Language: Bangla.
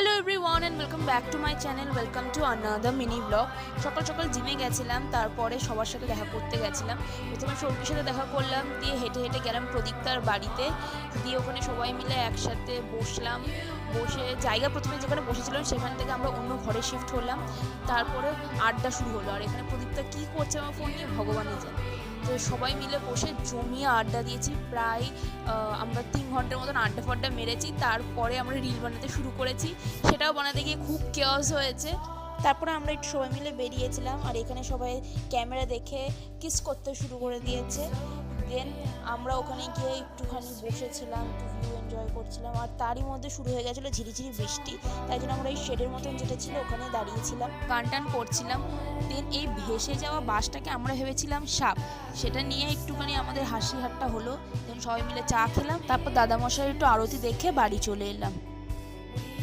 Hello everyone and welcome back to my channel. Welcome to another mini blog. সকাল সকাল জিমে গেছিলাম, তারপরে সবার সাথে দেখা করতে গেছিলাম। প্রথমে সৌরভীর সাথে দেখা করলাম, দিয়ে হেঁটে হেঁটে গেলাম প্রদীপ্তার বাড়িতে। দিয়ে ওখানে সবাই মিলে একসাথে বসলাম। বসে জায়গা প্রথমে যেখানে বসেছিলাম সেখান থেকে আমরা অন্য ঘরে শিফট হলাম। তারপরে আড্ডা শুরু হলো। আর এখানে প্রদীপ্তা কী করছে আমার ফোন নিয়ে ভগবানই জানে। তো সবাই মিলে বসে জমিয়ে আড্ডা দিয়েছি। প্রায় আমরা 3 ঘন্টার মতন আড্ডা ফাড্ডা মেরেছি। তারপরে আমরা রিল বানাতে শুরু করেছি। সেটাও বানাতে গিয়ে খুব কেওস হয়েছে। তারপরে আমরা একটু সবাই মিলে বেরিয়েছিলাম, আর এখানে সবাই ক্যামেরা দেখে কিস করতে শুরু করে দিয়েছে। দেন আমরা ওখানে গিয়ে একটুখানি বসেছিলাম, একটু ভিউ এনজয় করছিলাম। আর তারই মধ্যে শুরু হয়ে গেছিলো ঝিরিঝিরি বৃষ্টি। তাই জন্য আমরা এই শেডের মতন যেটা ছিল ওখানে দাঁড়িয়েছিলাম, গান টান করছিলাম। দেন এই ভেসে যাওয়া বাসটাকে আমরা ভেবেছিলাম সাপ, সেটা নিয়ে একটুখানি আমাদের হাসি ঠাট্টা হলো। দেন সবাই মিলে চা খেলাম, তারপর দাদামশাই একটু আরতি দেখে বাড়ি চলে এলাম।